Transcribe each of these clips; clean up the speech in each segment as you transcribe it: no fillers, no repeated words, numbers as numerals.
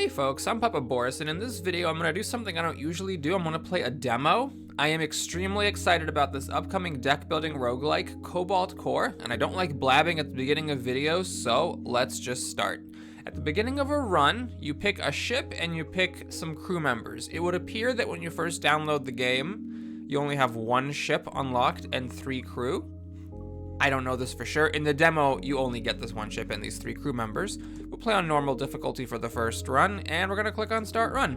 Hey folks, I'm Papa Boris, and in this video I'm going to do something I don't usually do. I'm going to play a demo. I am extremely excited about this upcoming deck building roguelike, Cobalt Core, and I don't like blabbing at the beginning of videos, so let's just start. At the beginning of a run, you pick a ship and you pick some crew members. It would appear that when you first download the game, you only have one ship unlocked and 3 crew. I don't know this for sure. In the demo, you only get this one ship and these 3 crew members. We'll play on normal difficulty for the first run, and we're gonna click on Start Run.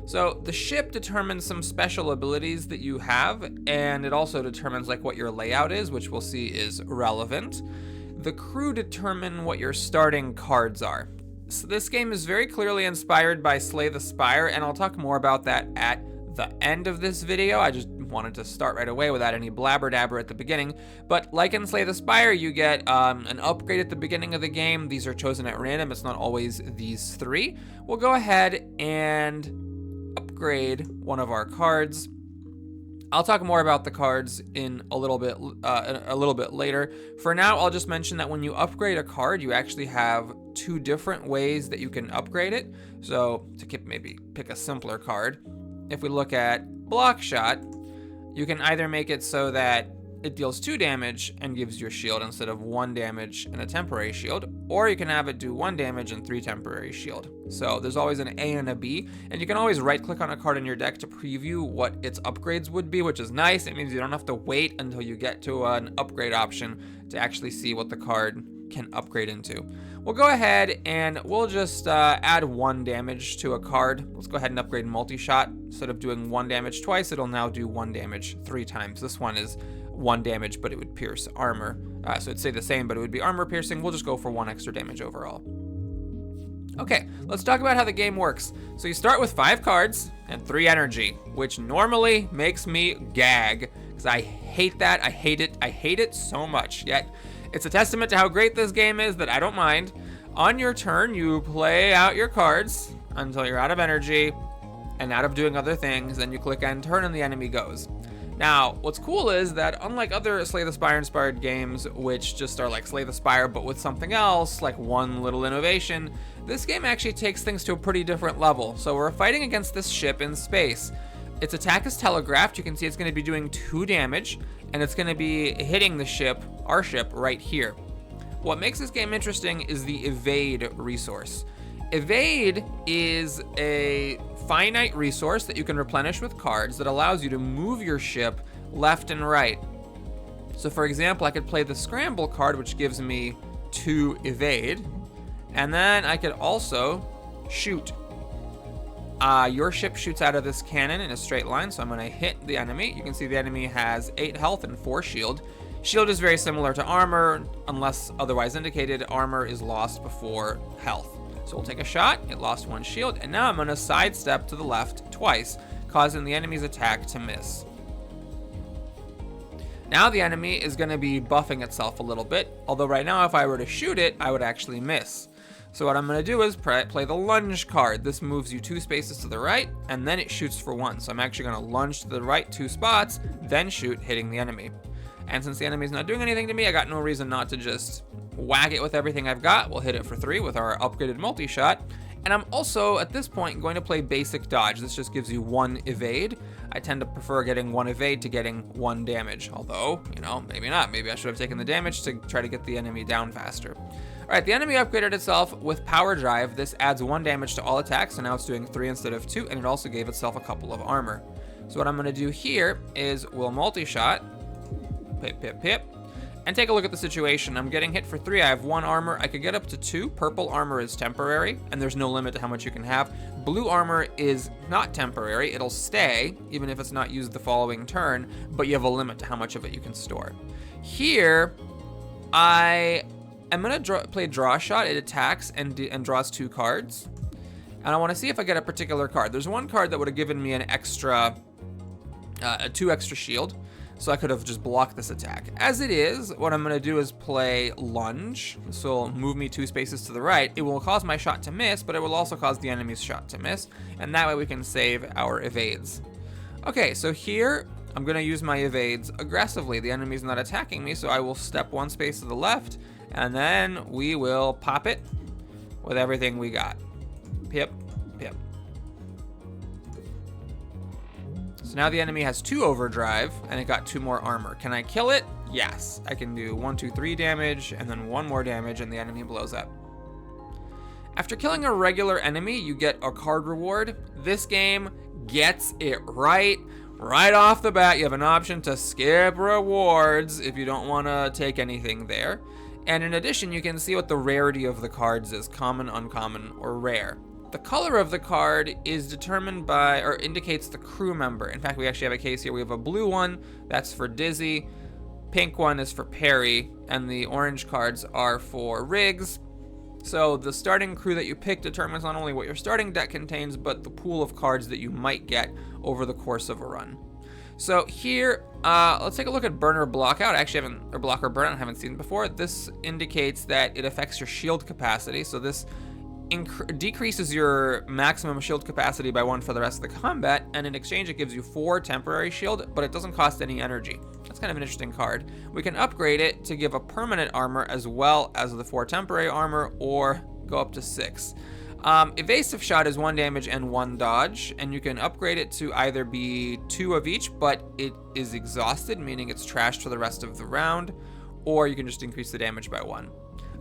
So the ship determines some special abilities that you have, and it also determines like what your layout is, which we'll see is relevant. The crew determine what your starting cards are. So this game is very clearly inspired by Slay the Spire, and I'll talk more about that at the end of this video. I just wanted to start right away without any blabber dabber at the beginning. But like in Slay the Spire, you get an upgrade at the beginning of the game. These are chosen at random. It's not always these 3. We'll go ahead and upgrade one of our cards. I'll talk more about the cards in a little bit later. For now, I'll just mention that when you upgrade a card, you actually have 2 different ways that you can upgrade it. So to maybe pick a simpler card, if we look at Block Shot, you can either make it so that it deals 2 damage and gives you a shield instead of 1 damage and a temporary shield, or you can have it do 1 damage and 3 temporary shield. So there's always an A and a B, and you can always right click on a card in your deck to preview what its upgrades would be, which is nice. It means you don't have to wait until you get to an upgrade option to actually see what the card can upgrade into. We'll go ahead and we'll just add 1 damage to a card. Let's go ahead and upgrade multi-shot. Instead of doing 1 damage twice, it'll now do 1 damage 3 times. This one is 1 damage, but it would pierce armor. So it'd stay the same, but it would be armor piercing. We'll just go for 1 extra damage overall. Okay, let's talk about how the game works. So you start with 5 cards and 3 energy, which normally makes me gag, because I hate that. I hate it. I hate it so much. Yet it's a testament to how great this game is that I don't mind. On your turn, you play out your cards until you're out of energy and out of doing other things. Then you click end turn and the enemy goes. Now, what's cool is that unlike other Slay the Spire inspired games, which just are like Slay the Spire but with something else, like one little innovation, this game actually takes things to a pretty different level. So we're fighting against this ship in space. Its attack is telegraphed. You can see it's going to be doing 2 damage, and it's going to be hitting the ship, our ship, right here. What makes this game interesting is the evade resource. Evade is a finite resource that you can replenish with cards that allows you to move your ship left and right. So for example, I could play the scramble card, which gives me 2 evade, and then I could also shoot. Your ship shoots out of this cannon in a straight line, so I'm going to hit the enemy. You can see the enemy has 8 health and 4 shield. Shield is very similar to armor, unless otherwise indicated. Armor is lost before health. So we'll take a shot, it lost 1 shield, and now I'm going to sidestep to the left twice, causing the enemy's attack to miss. Now the enemy is going to be buffing itself a little bit, although right now if I were to shoot it, I would actually miss. So what I'm going to do is play the lunge card. This moves you 2 spaces to the right, and then it shoots for 1. So I'm actually going to lunge to the right 2 spots, then shoot, hitting the enemy. And since the enemy's not doing anything to me, I got no reason not to just whack it with everything I've got. We'll hit it for 3 with our upgraded multi-shot. And I'm also, at this point, going to play basic dodge. This just gives you 1 evade. I tend to prefer getting 1 evade to getting 1 damage. Although, you know, maybe not. Maybe I should have taken the damage to try to get the enemy down faster. Alright, the enemy upgraded itself with power drive. This adds 1 damage to all attacks, so now it's doing 3 instead of 2, and it also gave itself a couple of armor. So what I'm going to do here is we'll multi-shot, pip, pip, pip, and take a look at the situation. I'm getting hit for 3, I have 1 armor, I could get up to 2. Purple armor is temporary, and there's no limit to how much you can have. Blue armor is not temporary, it'll stay, even if it's not used the following turn, but you have a limit to how much of it you can store. Here, I'm going to play draw shot. It attacks and draws 2 cards. And I want to see if I get a particular card. There's 1 card that would have given me an extra, 2 extra shield. So I could have just blocked this attack. As it is, what I'm going to do is play lunge. This will move me 2 spaces to the right. It will cause my shot to miss, but it will also cause the enemy's shot to miss. And that way we can save our evades. Okay, so here I'm going to use my evades aggressively. The enemy's not attacking me, so I will step 1 space to the left. And then we will pop it with everything we got. Pip, Yep. So now the enemy has 2 overdrive, and it got 2 more armor. Can I kill it? Yes. I can do 1, 2, 3 damage, and then 1 more damage, and the enemy blows up. After killing a regular enemy, you get a card reward. This game gets it right. Right off the bat, you have an option to skip rewards if you don't want to take anything there. And in addition, you can see what the rarity of the cards is, common, uncommon, or rare. The color of the card is determined by, or indicates the crew member. In fact, we actually have a case here. We have a blue one, that's for Dizzy. Pink one is for Perry, and the orange cards are for Riggs. So the starting crew that you pick determines not only what your starting deck contains, but the pool of cards that you might get over the course of a run. So here, let's take a look at Burn or Block Out. I actually haven't, or Block or Burn Out, I haven't seen it before. This indicates that it affects your shield capacity. So this decreases your maximum shield capacity by 1 for the rest of the combat, and in exchange it gives you 4 temporary shield, but it doesn't cost any energy. That's kind of an interesting card. We can upgrade it to give a permanent armor as well as the 4 temporary armor, or go up to 6. Evasive Shot is 1 damage and 1 dodge, and you can upgrade it to either be 2 of each, but it is exhausted, meaning it's trashed for the rest of the round, or you can just increase the damage by 1.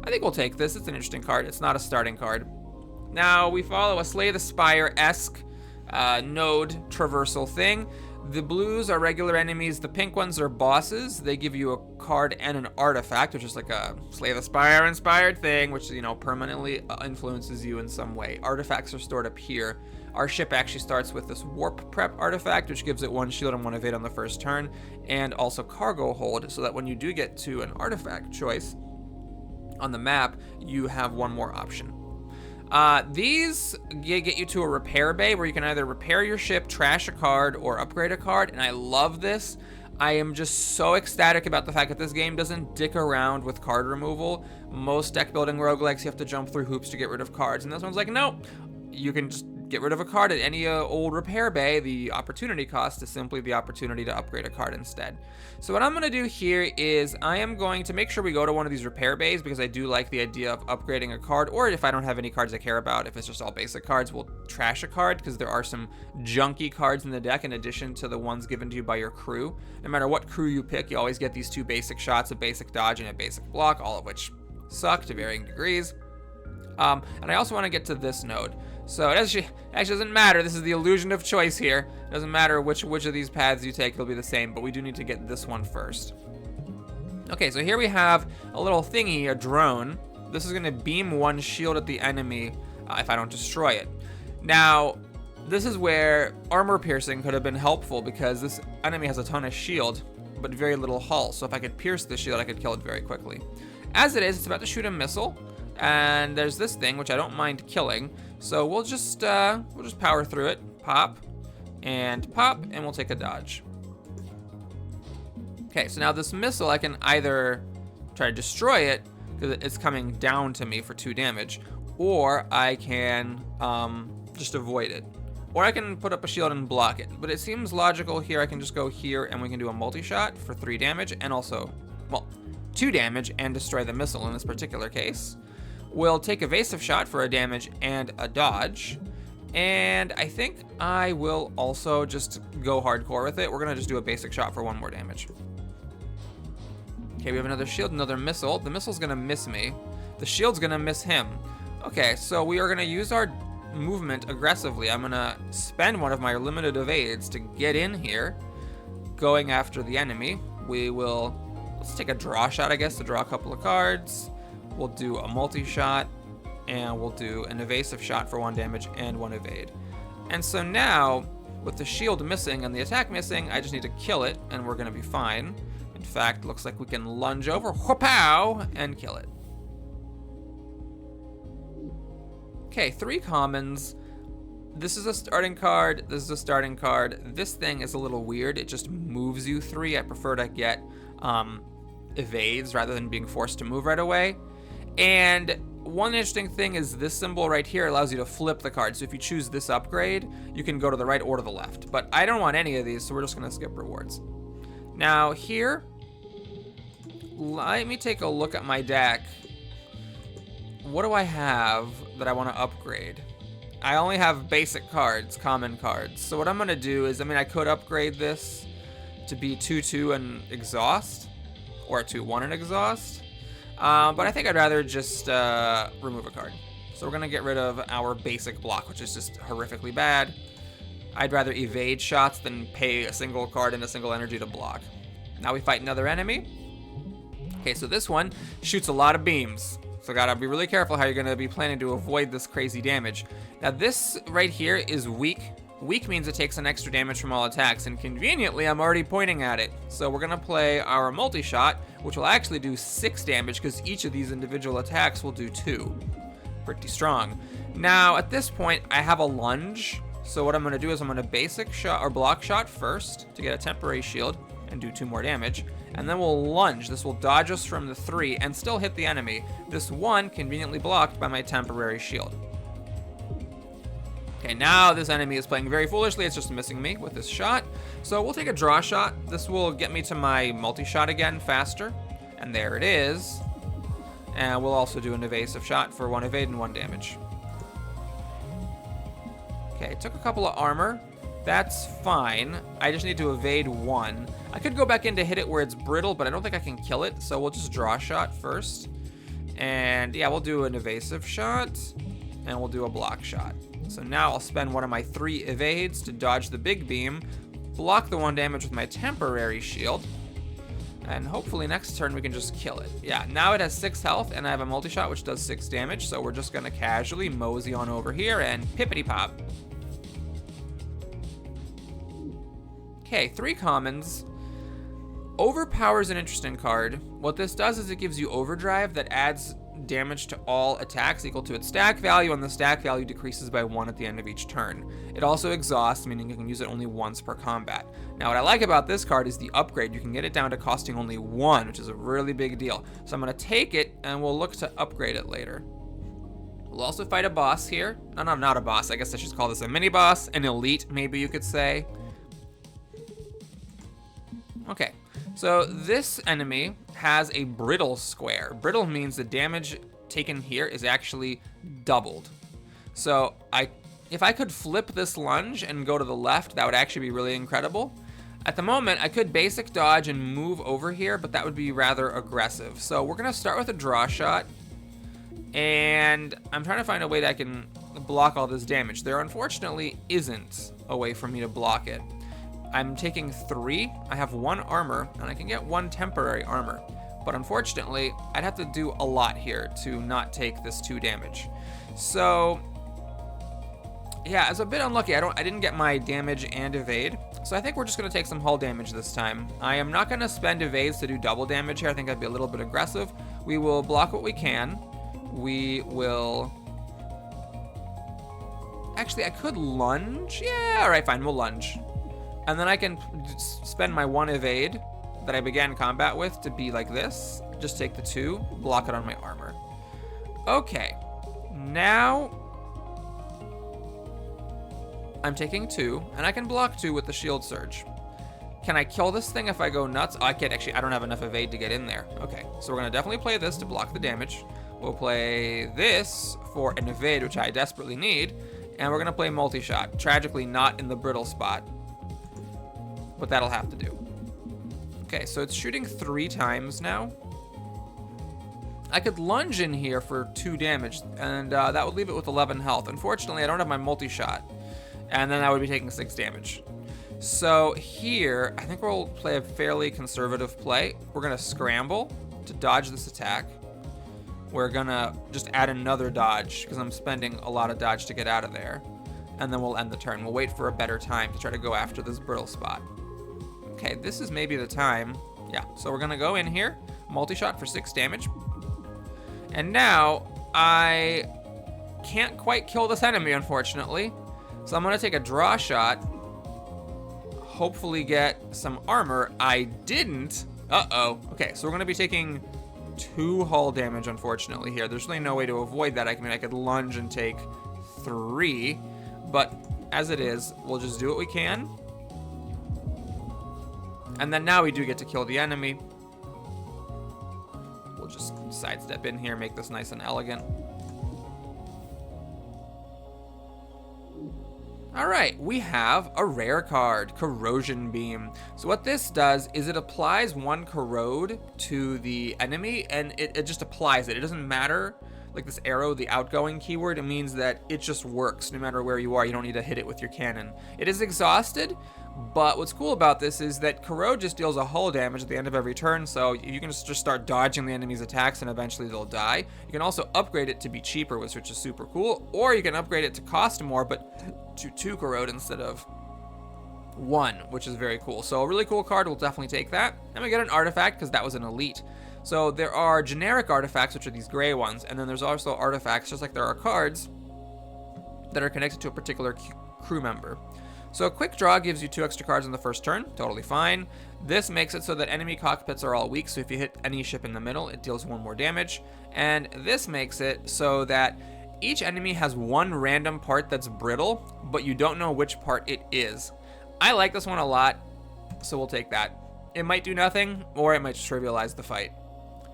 I think we'll take this. It's an interesting card. It's not a starting card. Now we follow a Slay the Spire-esque node traversal thing. The blues are regular enemies. The pink ones are bosses. They give you a card and an artifact, which is like a Slay the Spire inspired thing, which, you know, permanently influences you in some way. Artifacts are stored up here. Our ship actually starts with this Warp Prep artifact, which gives it 1 shield and 1 evade on the first turn, and also Cargo Hold, so that when you do get to an artifact choice on the map, you have 1 more option. These get you to a repair bay where you can either repair your ship, trash a card, or upgrade a card, and I love this. I am just so ecstatic about the fact that this game doesn't dick around with card removal. Most deck building roguelikes, you have to jump through hoops to get rid of cards, and this one's like, nope, you can just get rid of a card at any old repair bay. The opportunity cost is simply the opportunity to upgrade a card instead. So what I'm going to do here is I am going to make sure we go to one of these repair bays, because I do like the idea of upgrading a card, or if I don't have any cards I care about, if it's just all basic cards, we'll trash a card, because there are some junky cards in the deck in addition to the ones given to you by your crew. No matter what crew you pick, you always get these 2 basic shots, a basic dodge and a basic block, all of which suck to varying degrees. And I also want to get to this node. So it actually doesn't matter. This is the illusion of choice here. It doesn't matter which of these paths you take, it'll be the same, but we do need to get this one first. Okay, so here we have a little thingy, a drone. This is going to beam 1 shield at the enemy if I don't destroy it. Now, this is where armor piercing could have been helpful, because this enemy has a ton of shield, but very little hull. So if I could pierce the shield, I could kill it very quickly. As it is, it's about to shoot a missile. And there's this thing, which I don't mind killing. So we'll just power through it. Pop, and we'll take a dodge. Okay, so now this missile, I can either try to destroy it, because it's coming down to me for 2 damage, or I can just avoid it. Or I can put up a shield and block it. But it seems logical here, I can just go here, and we can do a multi-shot for 3 damage, and also, well, 2 damage, and destroy the missile in this particular case. We'll take Evasive Shot for a damage and a dodge. And I think I will also just go hardcore with it. We're going to just do a basic shot for 1 more damage. Okay, we have another shield, another missile. The missile's going to miss me. The shield's going to miss him. Okay, so we are going to use our movement aggressively. I'm going to spend 1 of my limited evades to get in here, going after the enemy. Let's take a draw shot, I guess, to draw a couple of cards. We'll do a multi-shot, and we'll do an evasive shot for 1 damage and 1 evade. And so now, with the shield missing and the attack missing, I just need to kill it, and we're going to be fine. In fact, looks like we can lunge over, whoop-pow, and kill it. Okay, 3 commons. This is a starting card. This is a starting card. This thing is a little weird. It just moves you 3. I prefer to get evades rather than being forced to move right away. And one interesting thing is this symbol right here allows you to flip the card. So if you choose this upgrade, you can go to the right or to the left. But I don't want any of these, so we're just going to skip rewards. Now here, let me take a look at my deck. What do I have that I want to upgrade? I only have basic cards, common cards. So what I'm gonna do is, I mean, I could upgrade this to be 2/2 and exhaust, or 2/1 and exhaust. But I think I'd rather just remove a card. So we're gonna get rid of our basic block, which is just horrifically bad. I'd rather evade shots than pay a single card and a single energy to block. Now we fight another enemy. Okay, so this one shoots a lot of beams. So gotta be really careful how you're gonna be planning to avoid this crazy damage. Now this right here is weak. Weak means it takes an extra damage from all attacks, and conveniently I'm already pointing at it. So we're gonna play our multi-shot, which will actually do 6 damage because each of these individual attacks will do 2. Pretty strong. Now at this point I have a lunge. So what I'm gonna do is I'm gonna basic shot or block shot first to get a temporary shield and do 2 more damage. And then we'll lunge. This will dodge us from the 3 and still hit the enemy. This 1 conveniently blocked by my temporary shield. Okay, now this enemy is playing very foolishly. It's just missing me with this shot. So we'll take a draw shot. This will get me to my multi-shot again faster. And there it is. And we'll also do an evasive shot for 1 evade and 1 damage. Okay, took a couple of armor. That's fine. I just need to evade 1. I could go back in to hit it where it's brittle, but I don't think I can kill it. So we'll just draw shot first. And yeah, we'll do an evasive shot. And we'll do a block shot. So now I'll spend one of my 3 evades to dodge the big beam, block the 1 damage with my temporary shield, and hopefully next turn we can just kill it. Yeah, now it has 6 health, and I have a multi-shot which does 6 damage, so we're just gonna casually mosey on over here and pippity-pop. Okay, 3 commons. Overpower is an interesting card. What this does is it gives you overdrive that adds damage to all attacks equal to its stack value, and the stack value decreases by 1 at the end of each turn. It also exhausts, meaning you can use it only once per combat. Now what I like about this card is the upgrade. You can get it down to costing only 1, which is a really big deal. So I'm going to take it and we'll look to upgrade it later. We'll also fight a boss here. No, not a boss. I guess I should call this a mini boss, an elite maybe you could say. Okay. So this enemy has a brittle square. Brittle means the damage taken here is actually doubled. So if I could flip this lunge and go to the left, that would actually be really incredible. At the moment, I could basic dodge and move over here, but that would be rather aggressive. So we're gonna start with a draw shot, and I'm trying to find a way that I can block all this damage. There unfortunately isn't a way for me to block it. I'm taking 3, I have 1 armor, and I can get 1 temporary armor. But unfortunately, I'd have to do a lot here to not take this 2 damage. So, yeah, it's a bit unlucky. I didn't get my damage and evade. So I think we're just gonna take some hull damage this time. I am not gonna spend evades to do double damage here. I think I'd be a little bit aggressive. We will block what we can. We will... Actually, I could lunge. Yeah, all right, fine, we'll lunge. And then I can spend my 1 evade that I began combat with to be like this. Just take the 2, block it on my armor. Okay, now I'm taking 2, and I can block 2 with the shield surge. Can I kill this thing if I go nuts? Oh, I can't actually, I don't have enough evade to get in there. Okay, so we're gonna definitely play this to block the damage. We'll play this for an evade, which I desperately need. And we're gonna play multi-shot. Tragically not in the brittle spot, but that'll have to do. Okay, so it's shooting 3 times now. I could lunge in here for 2 damage, and that would leave it with 11 health. Unfortunately, I don't have my multi-shot, and then I would be taking 6 damage. So here, I think we'll play a fairly conservative play. We're gonna scramble to dodge this attack. We're gonna just add another dodge, because I'm spending a lot of dodge to get out of there. And then we'll end the turn. We'll wait for a better time to try to go after this brittle spot. Okay, this is maybe the time. Yeah, so we're gonna go in here, multi-shot for 6 damage. And now, I can't quite kill this enemy, unfortunately. So I'm gonna take a draw shot, hopefully get some armor. I didn't. Uh-oh. Okay, so we're gonna be taking 2 hull damage, unfortunately, here. There's really no way to avoid that. I mean, I could lunge and take 3, but as it is, we'll just do what we can. And then now we do get to kill the enemy. We'll just sidestep in here, make this nice and elegant. Alright, we have a rare card, Corrosion Beam. So what this does is it applies 1 corrode to the enemy, and it just applies it. It doesn't matter, like this arrow, the outgoing keyword, it means that it just works no matter where you are. You don't need to hit it with your cannon. It is exhausted, but what's cool about this is that corrode just deals a hull damage at the end of every turn, so you can just start dodging the enemy's attacks and eventually they'll die. You can also upgrade it to be cheaper, which is super cool, or you can upgrade it to cost more, but to 2 corrode instead of 1, which is very cool. So a really cool card, we'll definitely take that. And we get an artifact because that was an elite. So there are generic artifacts, which are these gray ones, and then there's also artifacts, just like there are cards, that are connected to a particular crew member. So a quick draw gives you 2 extra cards in the first turn, totally fine. This makes it so that enemy cockpits are all weak, so if you hit any ship in the middle, it deals 1 more damage. And this makes it so that each enemy has 1 random part that's brittle, but you don't know which part it is. I like this one a lot, so we'll take that. It might do nothing, or it might just trivialize the fight.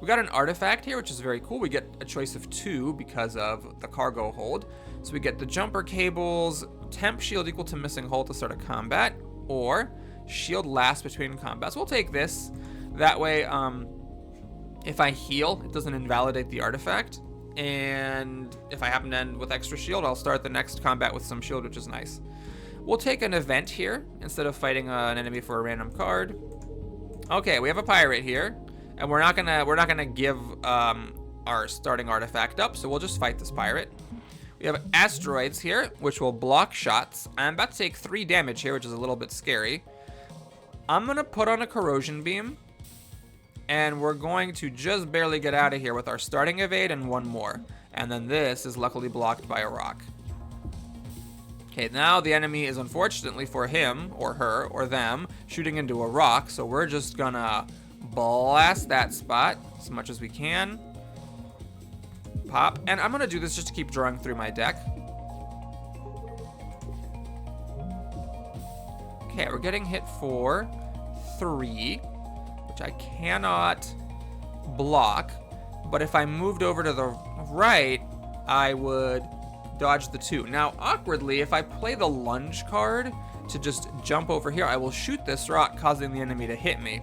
We got an artifact here, which is very cool. We get a choice of 2 because of the cargo hold. So we get the jumper cables, temp shield equal to missing hull to start a combat, or shield lasts between combats. We'll take this. That way, if I heal, it doesn't invalidate the artifact. And if I happen to end with extra shield, I'll start the next combat with some shield, which is nice. We'll take an event here instead of fighting an enemy for a random card. Okay, we have a pirate here, and we're not gonna give our starting artifact up, so we'll just fight this pirate. We have asteroids here, which will block shots. I'm about to take 3 damage here, which is a little bit scary. I'm gonna put on a corrosion beam, and we're going to just barely get out of here with our starting evade and 1 more. And then this is luckily blocked by a rock. Okay, now the enemy is, unfortunately for him, or her, or them, shooting into a rock, so we're just gonna blast that spot as much as we can. Pop, and I'm gonna do this just to keep drawing through my deck. Okay, we're getting hit for 3, which I cannot block, but if I moved over to the right, I would dodge the 2. Now, awkwardly, if I play the lunge card to just jump over here, I will shoot this rock, causing the enemy to hit me.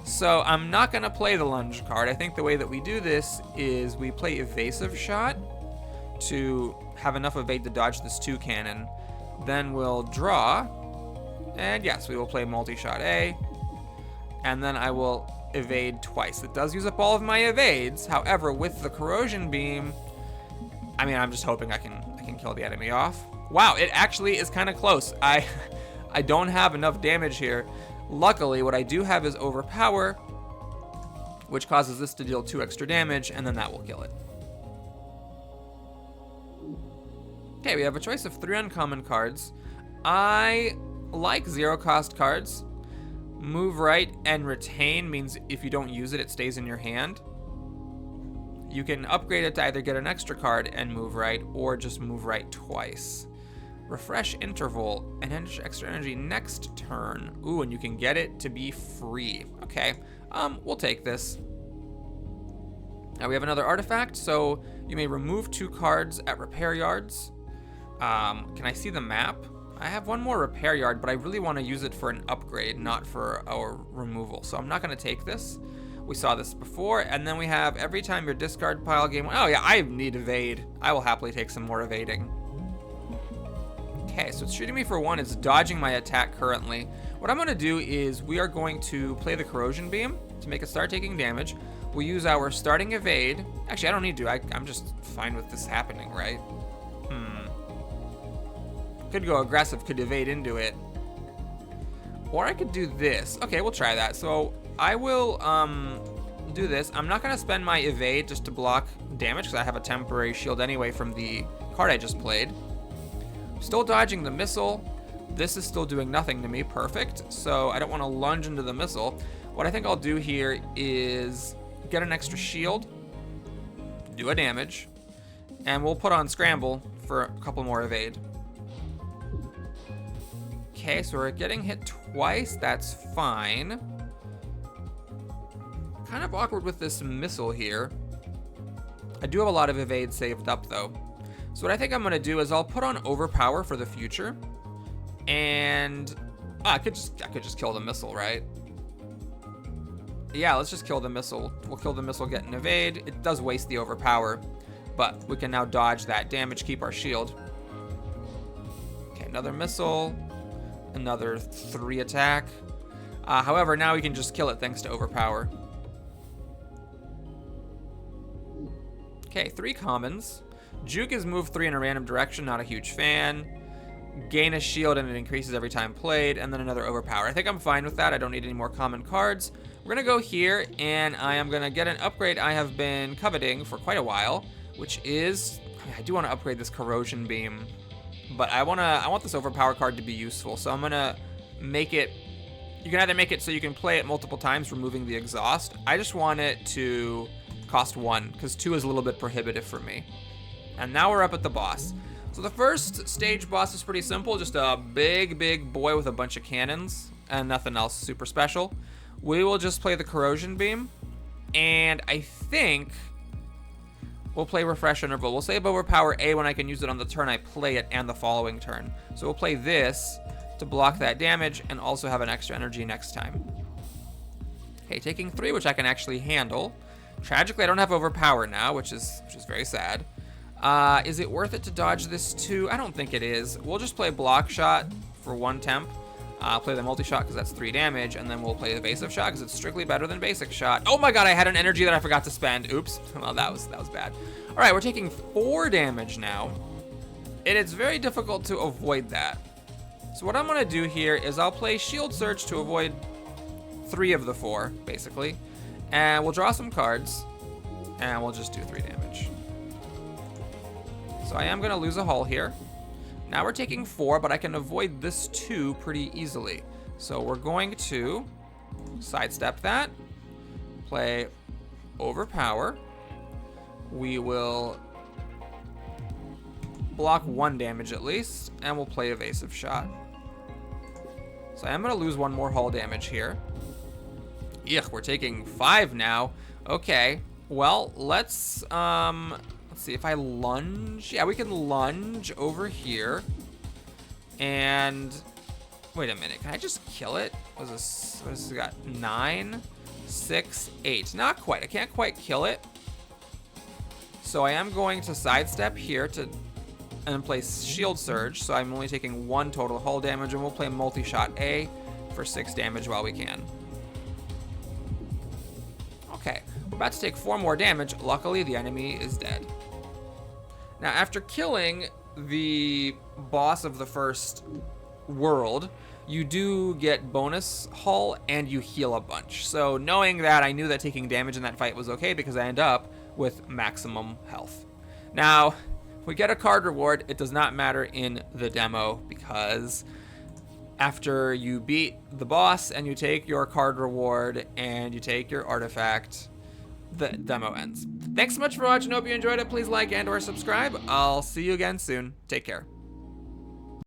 So I'm not going to play the lunge card. I think the way that we do this is we play evasive shot to have enough evade to dodge this 2 cannon. Then we'll draw, and yes, we will play multi-shot A, and then I will evade twice. It does use up all of my evades. However, with the corrosion beam, I mean, I'm just hoping I can kill the enemy off. Wow, it actually is kind of close. I don't have enough damage here. Luckily, what I do have is overpower, which causes this to deal 2 extra damage, and then that will kill it. Okay, we have a choice of 3 uncommon cards. I like 0-cost cards. Move right and retain means if you don't use it, it stays in your hand. You can upgrade it to either get an extra card and move right, or just move right twice. Refresh interval and extra energy next turn. Ooh, and you can get it to be free. Okay, we'll take this. Now we have another artifact, so you may remove 2 cards at repair yards. Can I see the map? I have 1 more repair yard, but I really want to use it for an upgrade, not for our removal. So I'm not going to take this. We saw this before, and then we have every time your discard pile game. Oh yeah, I need evade. I will happily take some more evading. Okay, so it's shooting me for 1. It's dodging my attack currently. What I'm going to do is we are going to play the corrosion beam to make it start taking damage. We'll use our starting evade. Actually, I don't need to. I'm just fine with this happening, right? Could go aggressive, could evade into it. Or I could do this. Okay, we'll try that. So I will do this. I'm not going to spend my evade just to block damage because I have a temporary shield anyway from the card I just played. Still dodging the missile. This is still doing nothing to me. Perfect. So I don't want to lunge into the missile. What I think I'll do here is get an extra shield, do a damage, and we'll put on scramble for a couple more evade. Okay, so we're getting hit twice. That's fine. Kind of awkward with this missile here. I do have a lot of evade saved up though. So what I think I'm going to do is I'll put on overpower for the future. And I could just kill the missile, right? Yeah, let's just kill the missile. We'll kill the missile, get an evade. It does waste the overpower, but we can now dodge that damage, keep our shield. Okay, another missile, another 3 attack. However, now we can just kill it thanks to overpower. Okay, 3 commons. Juke is move 3 in a random direction, not a huge fan. Gain a shield and it increases every time played, and then another overpower. I think I'm fine with that. I don't need any more common cards. We're gonna go here, and I am gonna get an upgrade I have been coveting for quite a while, which is, I do want to upgrade this corrosion beam, but I want this overpower card to be useful, so I'm gonna make it. You can either make it so you can play it multiple times, removing the exhaust. I just want it to cost 1, because 2 is a little bit prohibitive for me. And now we're up at the boss. So the first stage boss is pretty simple, just a big boy with a bunch of cannons and nothing else super special. We will just play the corrosion beam, and I think we'll play refresh interval. We'll save overpower A when I can use it on the turn I play it and the following turn. So we'll play this to block that damage and also have an extra energy next time. Okay, taking 3, which I can actually handle. Tragically, I don't have overpower now, which is very sad. Is it worth it to dodge this too? I don't think it is. We'll just play block shot for 1 temp. Play the multi-shot because that's 3 damage, and then we'll play the evasive shot because it's strictly better than basic shot. Oh my god, I had an energy that I forgot to spend. Oops. Well, that was bad. All right, we're taking 4 damage now, and it's very difficult to avoid that. So what I'm gonna do here is I'll play Shield Surge to avoid 3 of the 4, basically, and we'll draw some cards, and we'll just do 3 damage. So I am gonna lose a hull here. Now we're taking 4, but I can avoid this 2 pretty easily. So we're going to sidestep that, play overpower. We will block 1 damage at least, and we'll play evasive shot. So I am gonna lose 1 more hull damage here. Yuck, we're taking 5 now. Okay, well, let's see if I lunge. Yeah, we can lunge over here. And wait a minute, can I just kill it? What is this? We got 9, 6, 8. Not quite. I can't quite kill it. So I am going to sidestep here and play Shield Surge. So I'm only taking 1 total hull damage, and we'll play multi-shot A for 6 damage while we can. Okay, we're about to take 4 more damage. Luckily, the enemy is dead. Now, after killing the boss of the first world, you do get bonus hull and you heal a bunch. So knowing that, I knew that taking damage in that fight was okay because I end up with maximum health. Now, we get a card reward. It does not matter in the demo because after you beat the boss and you take your card reward and you take your artifact, the demo ends. Thanks so much for watching. Hope you enjoyed it. Please like and/or subscribe. I'll see you again soon. Take care.